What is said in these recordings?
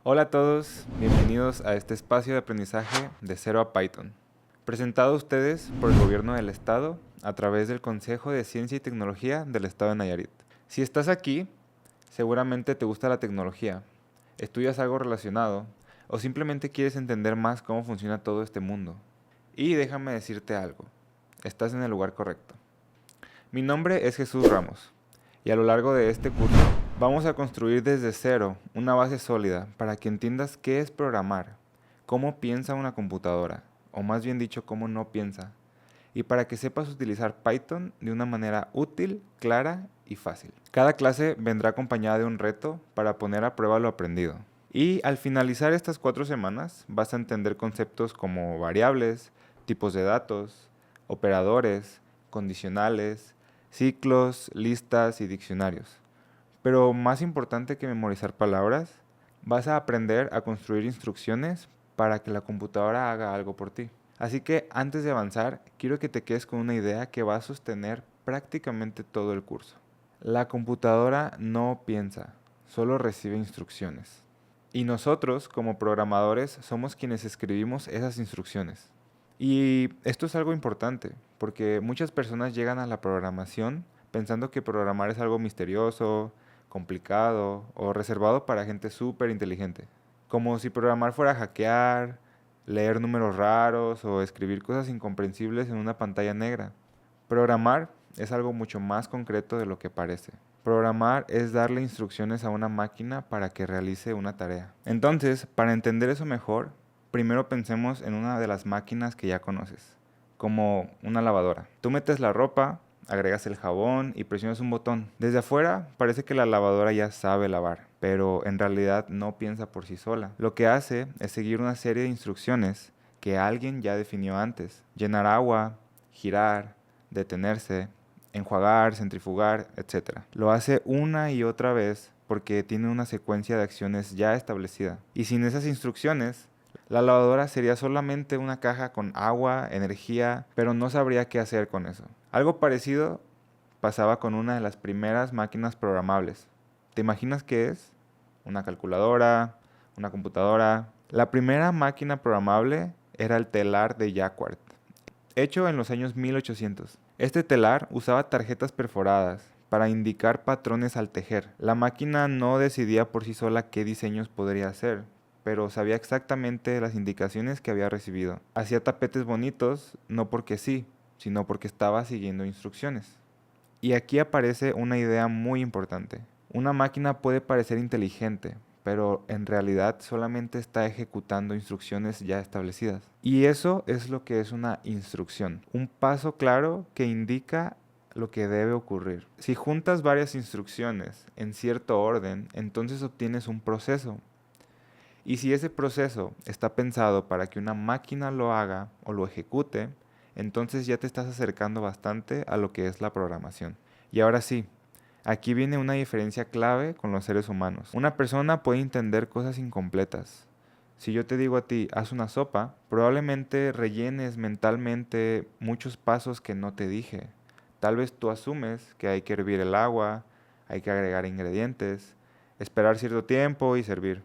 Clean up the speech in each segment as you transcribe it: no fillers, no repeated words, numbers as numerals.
Hola a todos, bienvenidos a este espacio de aprendizaje de Cero a Python, presentado a ustedes por el Gobierno del Estado a través del Consejo de Ciencia y Tecnología del Estado de Nayarit. Si estás aquí, seguramente te gusta la tecnología, estudias algo relacionado o simplemente quieres entender más cómo funciona todo este mundo. Y déjame decirte algo, estás en el lugar correcto. Mi nombre es Jesús Ramos y a lo largo de este curso vamos a construir desde cero una base sólida para que entiendas qué es programar, cómo piensa una computadora, o más bien dicho, cómo no piensa, y para que sepas utilizar Python de una manera útil, clara y fácil. Cada clase vendrá acompañada de un reto para poner a prueba lo aprendido. Y al finalizar estas 4 semanas vas a entender conceptos como variables, tipos de datos, operadores, condicionales, ciclos, listas y diccionarios. Pero más importante que memorizar palabras, vas a aprender a construir instrucciones para que la computadora haga algo por ti. Así que antes de avanzar, quiero que te quedes con una idea que va a sostener prácticamente todo el curso. La computadora no piensa, solo recibe instrucciones. Y nosotros, como programadores, somos quienes escribimos esas instrucciones. Y esto es algo importante, porque muchas personas llegan a la programación pensando que programar es algo misterioso, complicado o reservado para gente súper inteligente. Como si programar fuera hackear, leer números raros o escribir cosas incomprensibles en una pantalla negra. Programar es algo mucho más concreto de lo que parece. Programar es darle instrucciones a una máquina para que realice una tarea. Entonces, para entender eso mejor, primero pensemos en una de las máquinas que ya conoces, como una lavadora. Tú metes la ropa, agregas el jabón y presionas un botón. Desde afuera parece que la lavadora ya sabe lavar, pero en realidad no piensa por sí sola. Lo que hace es seguir una serie de instrucciones que alguien ya definió antes. Llenar agua, girar, detenerse, enjuagar, centrifugar, etc. Lo hace una y otra vez porque tiene una secuencia de acciones ya establecida. Y sin esas instrucciones, la lavadora sería solamente una caja con agua, energía, pero no sabría qué hacer con eso. Algo parecido pasaba con una de las primeras máquinas programables. ¿Te imaginas qué es? Una calculadora, una computadora. La primera máquina programable era el telar de Jacquard, hecho en los años 1800. Este telar usaba tarjetas perforadas para indicar patrones al tejer. La máquina no decidía por sí sola qué diseños podría hacer, pero sabía exactamente las indicaciones que había recibido. Hacía tapetes bonitos, no porque sí, sino porque estaba siguiendo instrucciones. Y aquí aparece una idea muy importante. Una máquina puede parecer inteligente, pero en realidad solamente está ejecutando instrucciones ya establecidas. Y eso es lo que es una instrucción, un paso claro que indica lo que debe ocurrir. Si juntas varias instrucciones en cierto orden, entonces obtienes un proceso. Y si ese proceso está pensado para que una máquina lo haga o lo ejecute, entonces ya te estás acercando bastante a lo que es la programación. Y ahora sí, aquí viene una diferencia clave con los seres humanos. Una persona puede entender cosas incompletas. Si yo te digo a ti, haz una sopa, probablemente rellenes mentalmente muchos pasos que no te dije. Tal vez tú asumes que hay que hervir el agua, hay que agregar ingredientes, esperar cierto tiempo y servir.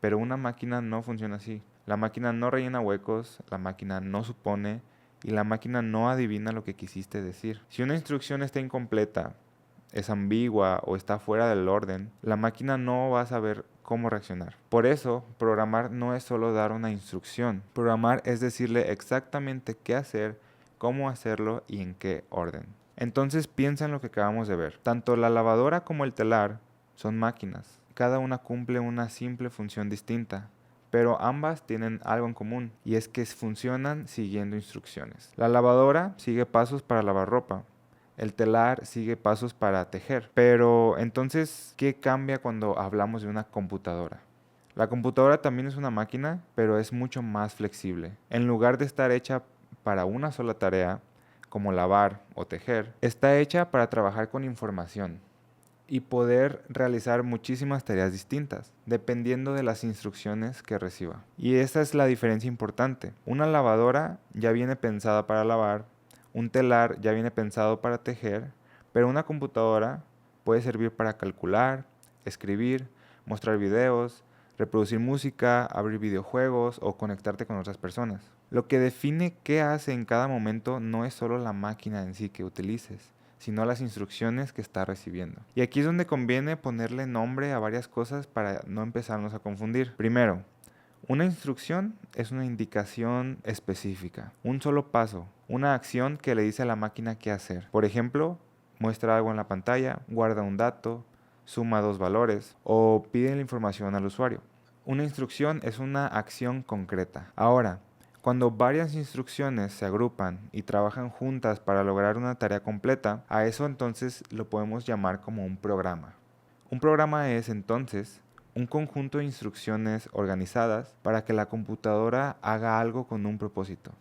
Pero una máquina no funciona así. La máquina no rellena huecos, la máquina no supone y la máquina no adivina lo que quisiste decir. Si una instrucción está incompleta, es ambigua o está fuera del orden, la máquina no va a saber cómo reaccionar. Por eso, programar no es solo dar una instrucción. Programar es decirle exactamente qué hacer, cómo hacerlo y en qué orden. Entonces piensa en lo que acabamos de ver. Tanto la lavadora como el telar son máquinas. Cada una cumple una simple función distinta, pero ambas tienen algo en común, y es que funcionan siguiendo instrucciones. La lavadora sigue pasos para lavar ropa, el telar sigue pasos para tejer. Pero entonces, ¿qué cambia cuando hablamos de una computadora? La computadora también es una máquina, pero es mucho más flexible. En lugar de estar hecha para una sola tarea, como lavar o tejer, está hecha para trabajar con información y poder realizar muchísimas tareas distintas, dependiendo de las instrucciones que reciba. Y esa es la diferencia importante. Una lavadora ya viene pensada para lavar, un telar ya viene pensado para tejer, pero una computadora puede servir para calcular, escribir, mostrar videos, reproducir música, abrir videojuegos o conectarte con otras personas. Lo que define qué hace en cada momento no es solo la máquina en sí que utilices, sino las instrucciones que está recibiendo. Y aquí es donde conviene ponerle nombre a varias cosas para no empezarnos a confundir. Primero, una instrucción es una indicación específica, un solo paso, una acción que le dice a la máquina qué hacer. Por ejemplo, muestra algo en la pantalla, guarda un dato, suma dos valores o pide la información al usuario. Una instrucción es una acción concreta. Ahora, cuando varias instrucciones se agrupan y trabajan juntas para lograr una tarea completa, a eso entonces lo podemos llamar como un programa. Un programa es entonces un conjunto de instrucciones organizadas para que la computadora haga algo con un propósito.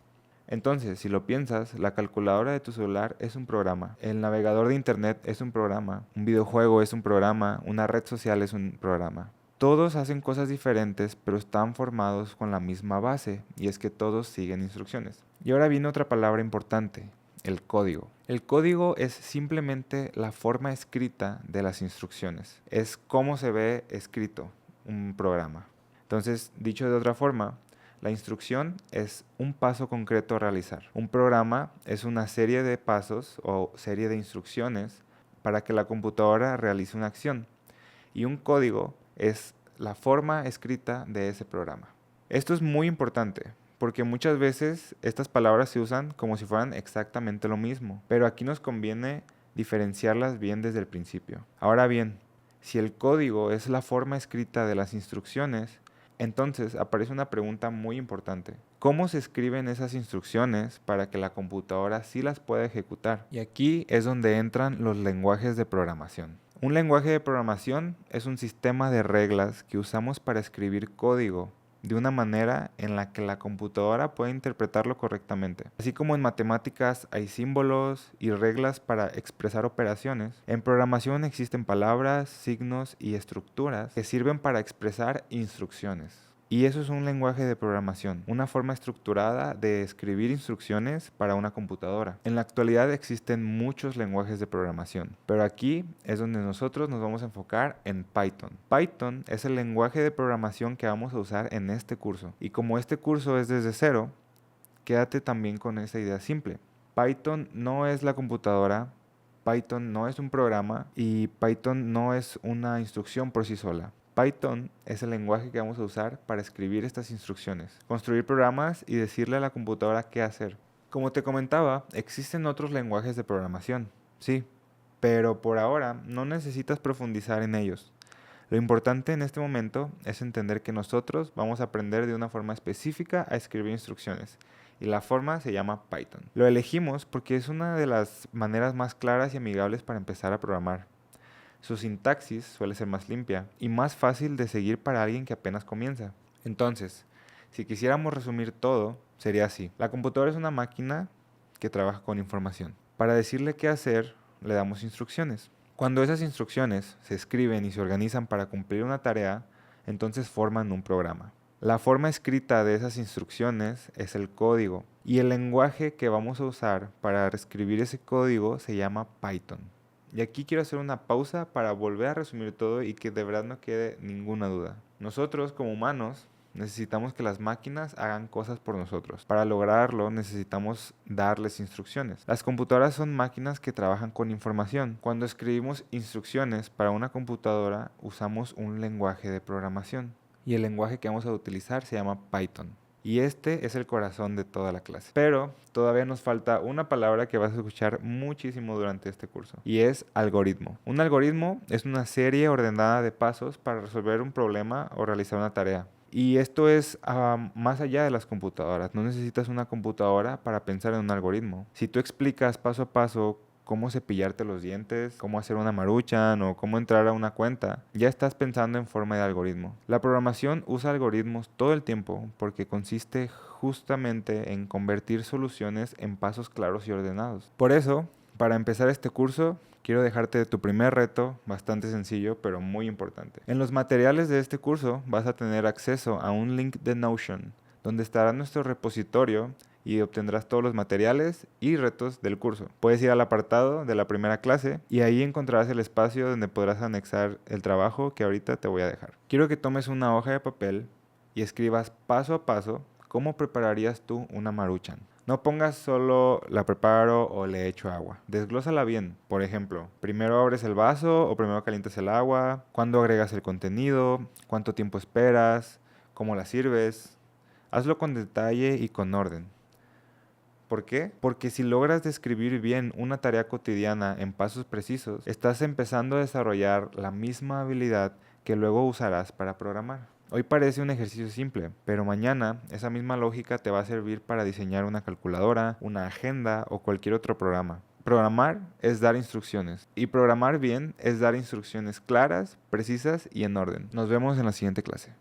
Entonces, si lo piensas, la calculadora de tu celular es un programa, el navegador de internet es un programa, un videojuego es un programa, una red social es un programa. Todos hacen cosas diferentes, pero están formados con la misma base, y es que todos siguen instrucciones. Y ahora viene otra palabra importante, el código. El código es simplemente la forma escrita de las instrucciones. Es cómo se ve escrito un programa. Entonces, dicho de otra forma, la instrucción es un paso concreto a realizar. Un programa es una serie de pasos o serie de instrucciones para que la computadora realice una acción. Y un código es la forma escrita de ese programa. Esto es muy importante porque muchas veces estas palabras se usan como si fueran exactamente lo mismo, pero aquí nos conviene diferenciarlas bien desde el principio. Ahora bien, si el código es la forma escrita de las instrucciones, entonces aparece una pregunta muy importante. ¿Cómo se escriben esas instrucciones para que la computadora sí las pueda ejecutar? Y aquí es donde entran los lenguajes de programación. Un lenguaje de programación es un sistema de reglas que usamos para escribir código de una manera en la que la computadora puede interpretarlo correctamente. Así como en matemáticas hay símbolos y reglas para expresar operaciones, en programación existen palabras, signos y estructuras que sirven para expresar instrucciones. Y eso es un lenguaje de programación, una forma estructurada de escribir instrucciones para una computadora. En la actualidad existen muchos lenguajes de programación, pero aquí es donde nosotros nos vamos a enfocar en Python. Python es el lenguaje de programación que vamos a usar en este curso. Y como este curso es desde cero, quédate también con esa idea simple. Python no es la computadora, Python no es un programa y Python no es una instrucción por sí sola. Python es el lenguaje que vamos a usar para escribir estas instrucciones, construir programas y decirle a la computadora qué hacer. Como te comentaba, existen otros lenguajes de programación, sí, pero por ahora no necesitas profundizar en ellos. Lo importante en este momento es entender que nosotros vamos a aprender de una forma específica a escribir instrucciones, y la forma se llama Python. Lo elegimos porque es una de las maneras más claras y amigables para empezar a programar. Su sintaxis suele ser más limpia y más fácil de seguir para alguien que apenas comienza. Entonces, si quisiéramos resumir todo, sería así. La computadora es una máquina que trabaja con información. Para decirle qué hacer, le damos instrucciones. Cuando esas instrucciones se escriben y se organizan para cumplir una tarea, entonces forman un programa. La forma escrita de esas instrucciones es el código y el lenguaje que vamos a usar para escribir ese código se llama Python. Y aquí quiero hacer una pausa para volver a resumir todo y que de verdad no quede ninguna duda. Nosotros, como humanos, necesitamos que las máquinas hagan cosas por nosotros. Para lograrlo, necesitamos darles instrucciones. Las computadoras son máquinas que trabajan con información. Cuando escribimos instrucciones para una computadora, usamos un lenguaje de programación. Y el lenguaje que vamos a utilizar se llama Python. Y este es el corazón de toda la clase. Pero todavía nos falta una palabra que vas a escuchar muchísimo durante este curso. Y es algoritmo. Un algoritmo es una serie ordenada de pasos para resolver un problema o realizar una tarea. Y esto es más allá de las computadoras. No necesitas una computadora para pensar en un algoritmo. Si tú explicas paso a paso cómo cepillarte los dientes, cómo hacer una maruchan o cómo entrar a una cuenta, ya estás pensando en forma de algoritmo. La programación usa algoritmos todo el tiempo porque consiste justamente en convertir soluciones en pasos claros y ordenados. Por eso, para empezar este curso, quiero dejarte tu primer reto, bastante sencillo, pero muy importante. En los materiales de este curso vas a tener acceso a un link de Notion, donde estará nuestro repositorio y obtendrás todos los materiales y retos del curso. Puedes ir al apartado de la primera clase y ahí encontrarás el espacio donde podrás anexar el trabajo que ahorita te voy a dejar. Quiero que tomes una hoja de papel y escribas paso a paso cómo prepararías tú una Maruchan. No pongas solo la preparo o le echo agua. Desglósala bien. Por ejemplo, primero abres el vaso o primero calientas el agua, cuándo agregas el contenido, cuánto tiempo esperas, cómo la sirves. Hazlo con detalle y con orden. ¿Por qué? Porque si logras describir bien una tarea cotidiana en pasos precisos, estás empezando a desarrollar la misma habilidad que luego usarás para programar. Hoy parece un ejercicio simple, pero mañana esa misma lógica te va a servir para diseñar una calculadora, una agenda o cualquier otro programa. Programar es dar instrucciones y programar bien es dar instrucciones claras, precisas y en orden. Nos vemos en la siguiente clase.